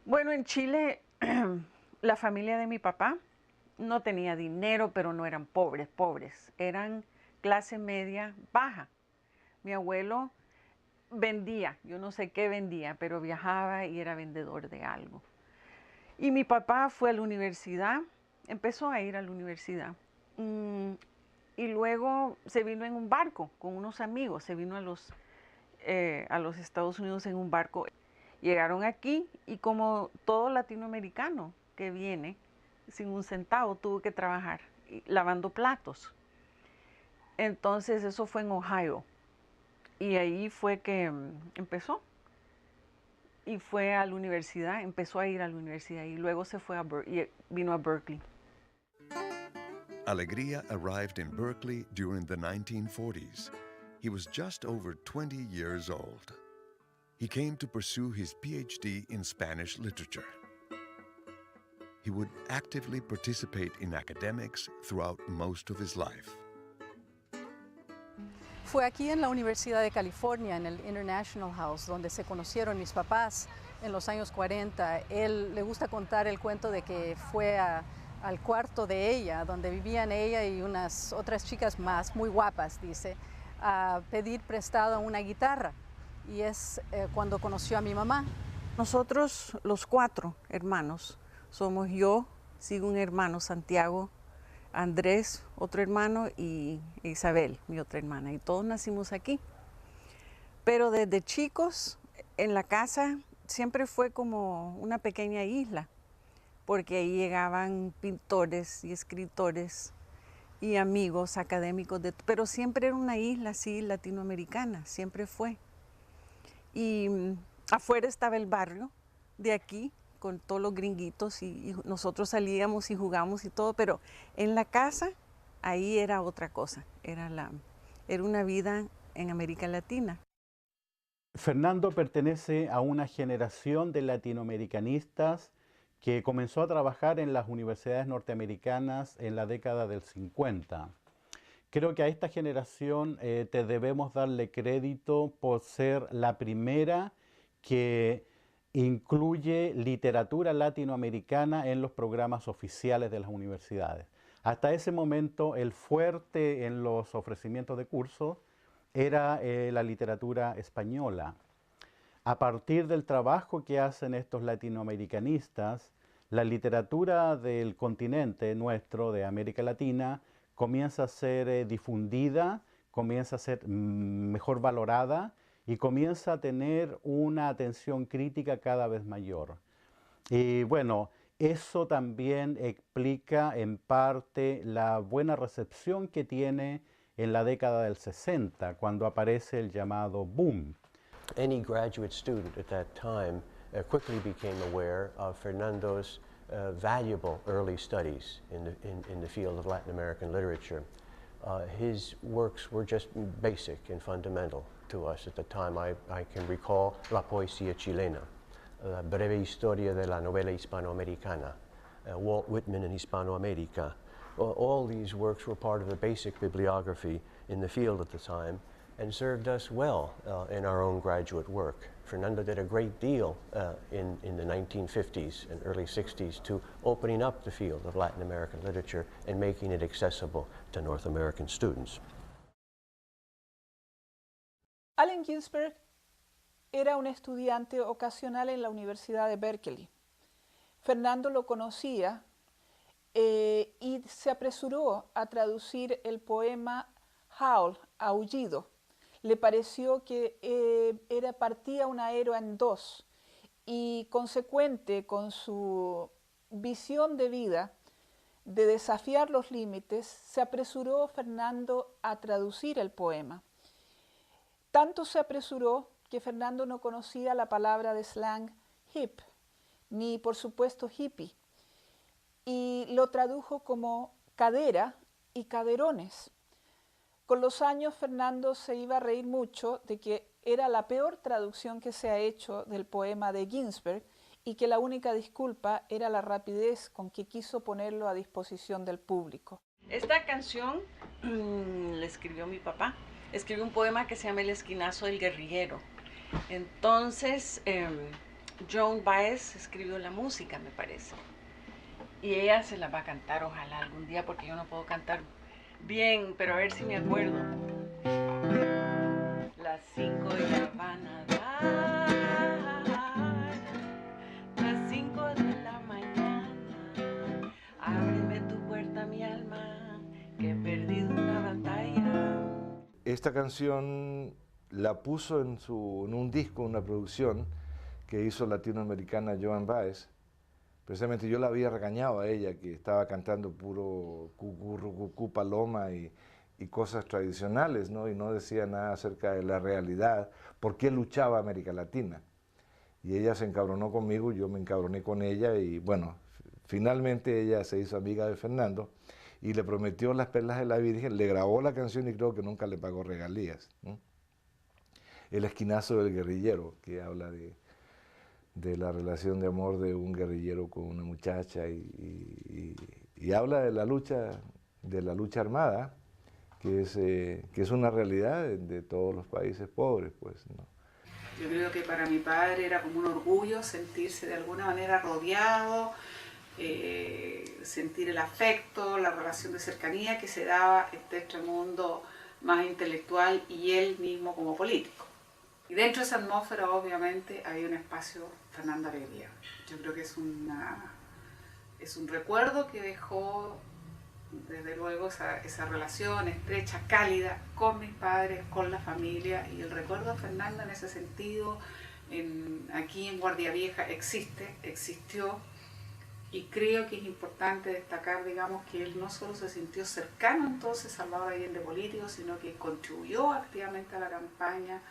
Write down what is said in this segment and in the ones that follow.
Bueno, en Chile la familia de mi papá no tenía dinero, pero no eran pobres, pobres. Eran clase media baja. Mi abuelo vendía, yo no sé qué vendía, pero viajaba y era vendedor de algo. Y mi papá fue a la universidad, empezó a ir a la universidad. Mm, y luego se vino en un barco con unos amigos, se vino a los Estados Unidos en un barco. Llegaron aquí y como todo latinoamericano que viene sin un centavo, tuvo que trabajar lavando platos. Entonces eso fue en Ohio y ahí fue que empezó y fue a la universidad, empezó a ir a la universidad y luego se fue y vino a Berkeley. Alegría arrived in Berkeley during the 1940s. He was just over 20 years old. He came to pursue his PhD in Spanish literature. He would actively participate in academics throughout most of his life. Fue aquí en la Universidad de California, en el International House, donde se conocieron mis papás en los años 40. Él le gusta contar el cuento de que fue al cuarto de ella, donde vivían ella y unas otras chicas más, muy guapas, dice, a pedir prestado una guitarra. Y es cuando conoció a mi mamá. Nosotros, los 4 hermanos, somos yo, sigo un hermano, Santiago, Andrés, otro hermano, y Isabel, mi otra hermana, y todos nacimos aquí. Pero desde chicos, en la casa siempre fue como una pequeña isla, porque ahí llegaban pintores y escritores y amigos académicos, pero siempre era una isla así latinoamericana, siempre fue. Y afuera estaba el barrio de aquí, con todos los gringuitos y nosotros salíamos y jugábamos y todo, pero en la casa ahí era otra cosa, era una vida en América Latina. Fernando pertenece a una generación de latinoamericanistas que comenzó a trabajar en las universidades norteamericanas en la década del 50. Creo que a esta generación te debemos darle crédito por ser la primera que incluye literatura latinoamericana en los programas oficiales de las universidades. Hasta ese momento el fuerte en los ofrecimientos de cursos era la literatura española. A partir del trabajo que hacen estos latinoamericanistas, la literatura del continente nuestro, de América Latina, comienza a ser difundida, comienza a ser mejor valorada y comienza a tener una atención crítica cada vez mayor. Y bueno, eso también explica en parte la buena recepción que tiene en la década del 60, cuando aparece el llamado boom. Any graduate student at that time quickly became aware of Fernando's valuable early studies in the field of Latin American literature. His works were just basic and fundamental to us at the time. I can recall La Poesía Chilena, La Breve Historia de la Novela Hispanoamericana, Walt Whitman in Hispanoamérica. All these works were part of the basic bibliography in the field at the time and served us well in our own graduate work. Fernando did a great deal in the 1950s and early 60s to opening up the field of Latin American literature and making it accessible to North American students. Allen Ginsberg era un estudiante ocasional en la Universidad de Berkeley. Fernando lo conocía y se apresuró a traducir el poema Howl, Aullido. Le pareció que partía una era en dos y consecuente con su visión de vida de desafiar los límites, se apresuró Fernando a traducir el poema. Tanto se apresuró que Fernando no conocía la palabra de slang hip, ni por supuesto hippie, y lo tradujo como cadera y caderones. Con los años Fernando se iba a reír mucho de que era la peor traducción que se ha hecho del poema de Ginsberg y que la única disculpa era la rapidez con que quiso ponerlo a disposición del público. Esta canción la escribió mi papá. Escribió un poema que se llama El esquinazo del guerrillero. Entonces Joan Baez escribió la música, me parece. Y ella se la va a cantar, ojalá algún día, porque yo no puedo cantar bien, pero a ver si me acuerdo. Las 5 ya van a dar, las 5 de la mañana. Ábreme tu puerta, mi alma, que he perdido una batalla. Esta canción la puso en un disco, una producción que hizo latinoamericana Joan Baez. Precisamente yo la había regañado a ella, que estaba cantando puro cucú, paloma y cosas tradicionales, ¿no? Y no decía nada acerca de la realidad, por qué luchaba América Latina. Y ella se encabronó conmigo, yo me encabroné con ella y bueno, finalmente ella se hizo amiga de Fernando y le prometió las perlas de la Virgen, le grabó la canción y creo que nunca le pagó regalías, ¿no? El esquinazo del guerrillero, que habla de la relación de amor de un guerrillero con una muchacha y habla de la lucha armada, que es una realidad de todos los países pobres, pues, ¿no? Yo creo que para mi padre era como un orgullo sentirse de alguna manera rodeado, sentir el afecto, la relación de cercanía que se daba entre el mundo más intelectual y él mismo como político. Y dentro de esa atmósfera, obviamente, hay un espacio Fernando Alegría. Yo creo que es un recuerdo que dejó, desde luego, esa relación estrecha, cálida, con mis padres, con la familia. Y el recuerdo de Fernando en ese sentido, aquí en Guardia Vieja, existió. Y creo que es importante destacar, digamos, que él no solo se sintió cercano entonces a Salvador Allende político, sino que contribuyó activamente a la campaña,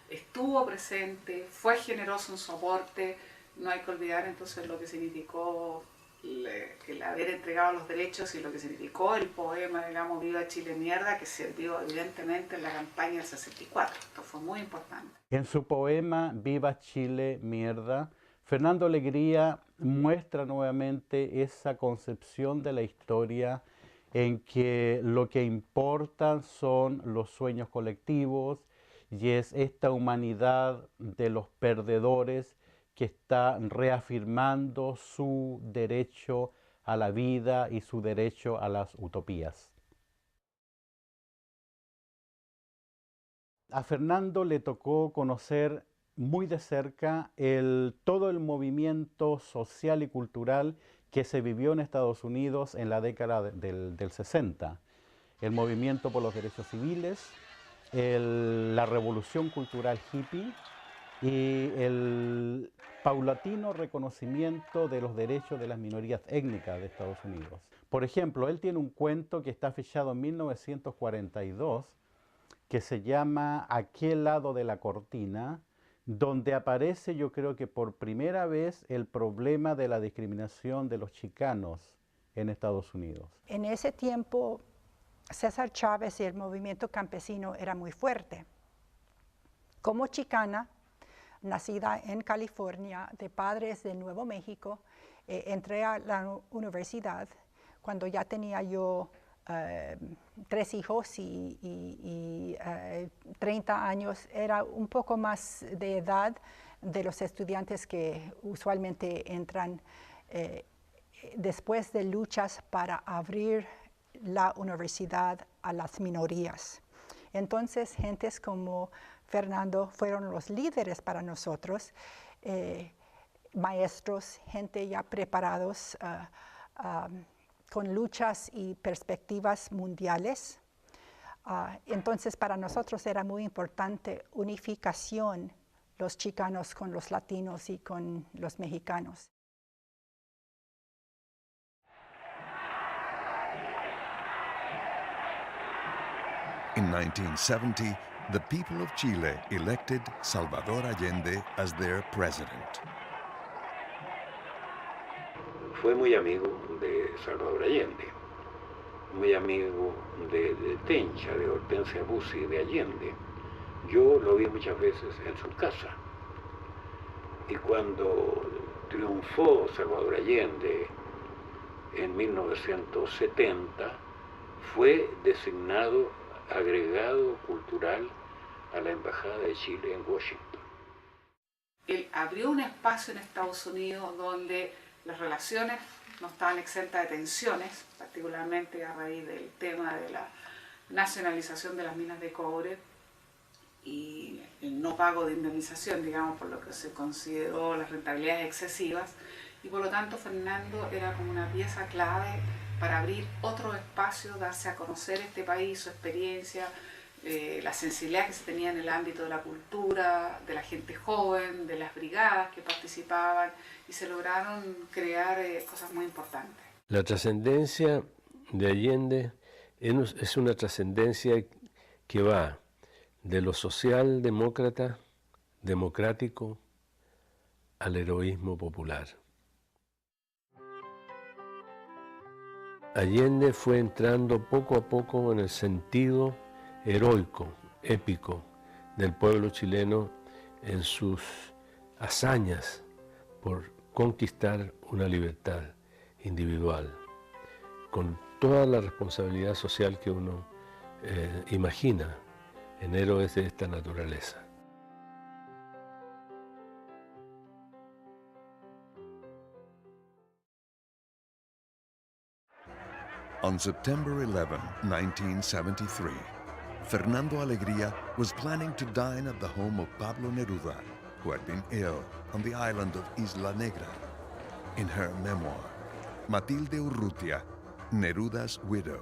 estuvo presente, fue generoso en su aporte. No hay que olvidar entonces lo que significó el haber entregado los derechos y lo que significó el poema, digamos, Viva Chile Mierda, que sirvió evidentemente en la campaña del 64. Esto fue muy importante. En su poema Viva Chile Mierda, Fernando Alegría muestra nuevamente esa concepción de la historia en que lo que importan son los sueños colectivos y es esta humanidad de los perdedores que está reafirmando su derecho a la vida y su derecho a las utopías. A Fernando le tocó conocer muy de cerca todo el movimiento social y cultural que se vivió en Estados Unidos en la década del 60. El movimiento por los derechos civiles, la revolución cultural hippie y el paulatino reconocimiento de los derechos de las minorías étnicas de Estados Unidos. Por ejemplo, él tiene un cuento que está fechado en 1942 que se llama Aquel lado de la cortina, donde aparece, yo creo que por primera vez, el problema de la discriminación de los chicanos en Estados Unidos. En ese tiempo, César Chávez y el movimiento campesino era muy fuerte. Como chicana, nacida en California, de padres de Nuevo México, entré a la universidad cuando ya tenía yo 3 hijos y 30 años. Era un poco más de edad de los estudiantes que usualmente entran después de luchas para abrir la universidad a las minorías. Entonces, gentes como Fernando fueron los líderes para nosotros, maestros, gente ya preparados con luchas y perspectivas mundiales. Entonces, para nosotros era muy importante unificación, los chicanos con los latinos y con los mexicanos. In 1970, the people of Chile elected Salvador Allende as their president. Fue muy amigo de Salvador Allende, muy amigo de Tencha, de Hortensia Bussi, de Allende. Yo lo vi muchas veces en su casa. Y cuando triunfó Salvador Allende en 1970, fue designado agregado cultural a la Embajada de Chile en Washington. Él abrió un espacio en Estados Unidos donde las relaciones no estaban exentas de tensiones, particularmente a raíz del tema de la nacionalización de las minas de cobre y el no pago de indemnización, digamos, por lo que se consideró las rentabilidades excesivas, y por lo tanto Fernando era como una pieza clave para abrir otro espacio, darse a conocer este país, su experiencia, la sensibilidad que se tenía en el ámbito de la cultura, de la gente joven, de las brigadas que participaban, y se lograron crear cosas muy importantes. La trascendencia de Allende es una trascendencia que va de lo socialdemócrata, democrático, al heroísmo popular. Allende fue entrando poco a poco en el sentido heroico, épico del pueblo chileno en sus hazañas por conquistar una libertad individual, con toda la responsabilidad social que uno imagina en héroes de esta naturaleza. On September 11, 1973, Fernando Alegría was planning to dine at the home of Pablo Neruda, who had been ill on the island of Isla Negra. In her memoir, Matilde Urrutia, Neruda's widow,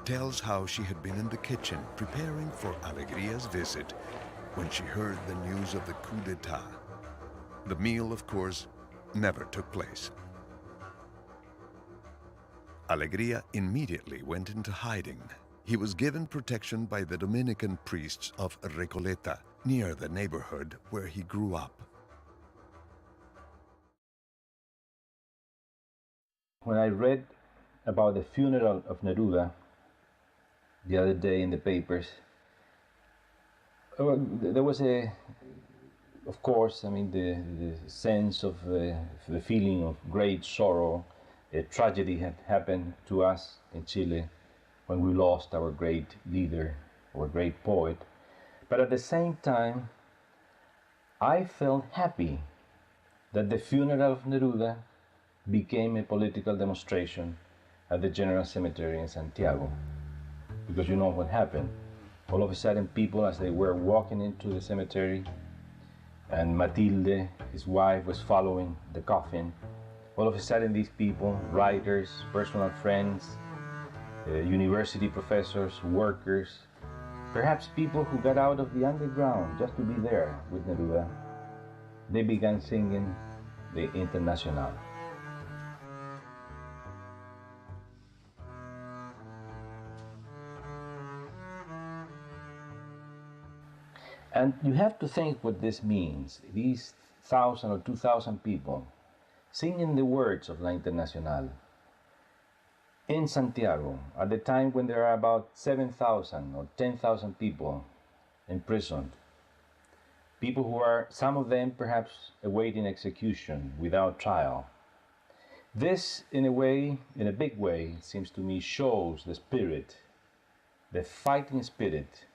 tells how she had been in the kitchen preparing for Alegria's visit when she heard the news of the coup d'etat. The meal, of course, never took place. Alegría immediately went into hiding. He was given protection by the Dominican priests of Recoleta, near the neighborhood where he grew up. When I read about the funeral of Neruda the other day in the papers, there was of course, the sense of the feeling of great sorrow. A tragedy had happened to us in Chile when we lost our great leader, our great poet. But at the same time, I felt happy that the funeral of Neruda became a political demonstration at the General Cemetery in Santiago. Because you know what happened. All of a sudden, people, as they were walking into the cemetery, and Matilde, his wife, was following the coffin, all of a sudden these people, writers, personal friends, university professors, workers, perhaps people who got out of the underground just to be there with Neruda, they began singing the Internacional. And you have to think what this means. These 1,000 or 2,000 people singing the words of La Internacional in Santiago at the time when there are about 7,000 or 10,000 people imprisoned. People who are, some of them perhaps awaiting execution without trial. This, in a way, in a big way, it seems to me, shows the spirit, the fighting spirit,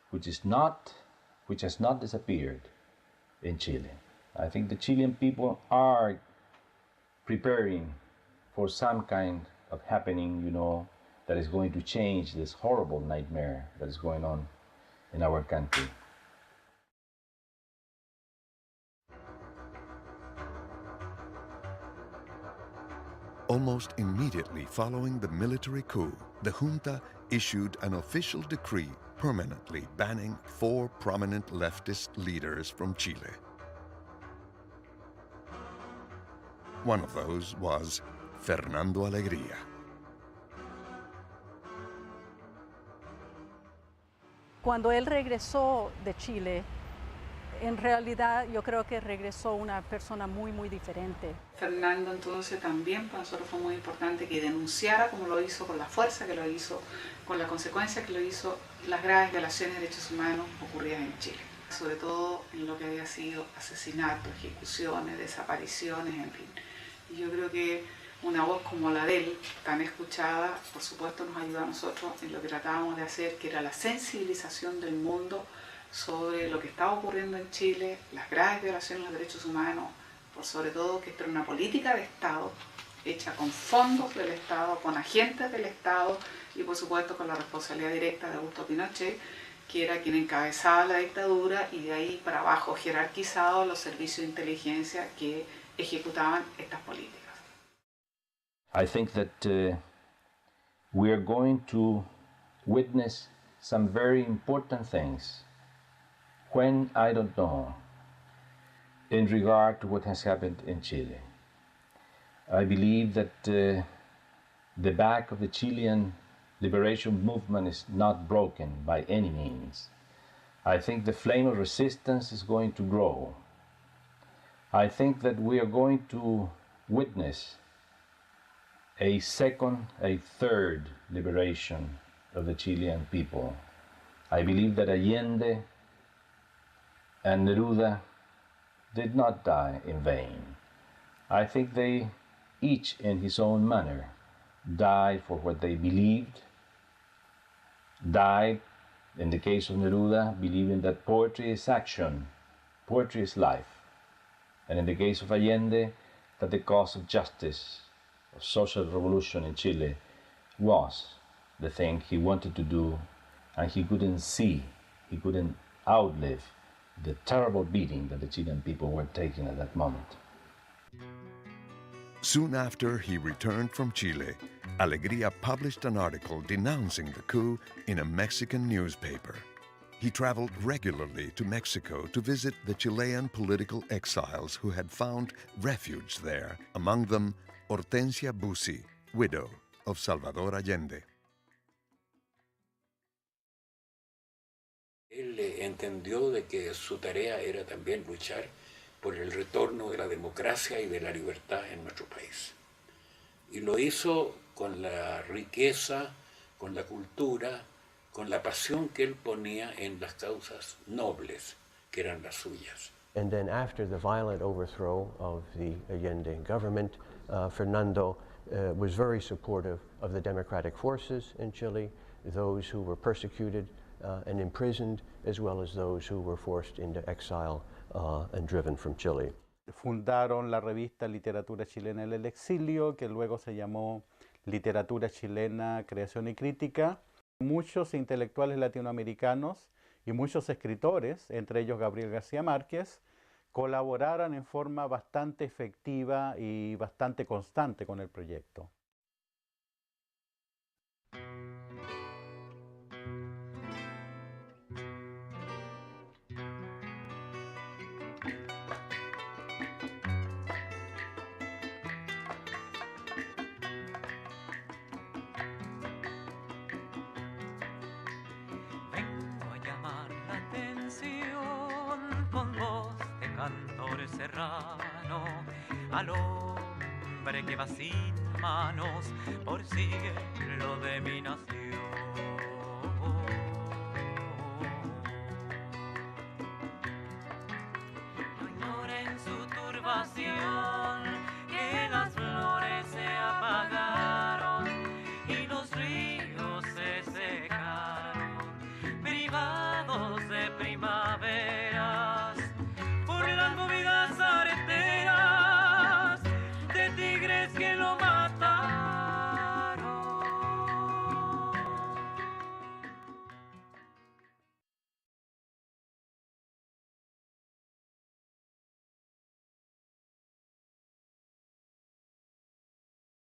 which has not disappeared in Chile. I think the Chilean people are preparing for some kind of happening, that is going to change this horrible nightmare that is going on in our country. Almost immediately following the military coup, the junta issued an official decree permanently banning 4 prominent leftist leaders from Chile. One of those was Fernando Alegría. Cuando él regresó de Chile, en realidad yo creo que regresó una persona muy, muy diferente. Fernando entonces también para nosotros fue muy importante que denunciara, como lo hizo, con la fuerza que lo hizo, con la consecuencia que lo hizo, las graves violaciones de derechos humanos ocurridas en Chile. Sobre todo en lo que había sido asesinatos, ejecuciones, desapariciones, en fin. Y yo creo que una voz como la de él, tan escuchada, por supuesto nos ayuda a nosotros en lo que tratábamos de hacer, que era la sensibilización del mundo sobre lo que estaba ocurriendo en Chile, las graves violaciones de los derechos humanos, por sobre todo que esto era una política de Estado, hecha con fondos del Estado, con agentes del Estado y por supuesto con la responsabilidad directa de Augusto Pinochet, que era quien encabezaba la dictadura y de ahí para abajo jerarquizado los servicios de inteligencia que ejecutaban estas políticas. I think that we are going to witness some very important things. When, I don't know, in regard to what has happened in Chile. I believe that the back of the Chilean liberation movement is not broken by any means. I think the flame of resistance is going to grow. I think that we are going to witness a second, a third liberation of the Chilean people. I believe that Allende and Neruda did not die in vain. I think they, each in his own manner, died for what they believed, died, in the case of Neruda, believing that poetry is action, poetry is life, and in the case of Allende, that the cause of justice, of social revolution in Chile was the thing he wanted to do, and he couldn't see, he couldn't outlive the terrible beating that the Chilean people were taking at that moment. Soon after he returned from Chile, Alegría published an article denouncing the coup in a Mexican newspaper. He traveled regularly to Mexico to visit the Chilean political exiles who had found refuge there, among them Hortensia Bussi, widow of Salvador Allende. Él entendió de que su tarea era también luchar por el retorno de la democracia y de la libertad en nuestro país. Y lo hizo con la riqueza, con la cultura, con la pasión que él ponía en las causas nobles, que eran las suyas. And then after the violent overthrow of the Allende government, Fernando was very supportive of the democratic forces in Chile, those who were persecuted and imprisoned, as well as those who were forced into exile and driven from Chile. Fundaron la revista Literatura Chilena en el Exilio, que luego se llamó Literatura Chilena, Creación y Crítica. Muchos intelectuales latinoamericanos y muchos escritores, entre ellos Gabriel García Márquez, colaboraron en forma bastante efectiva y bastante constante con el proyecto. Serrano, al hombre que va sin manos por siglo de mi nación. No ignora en su turbación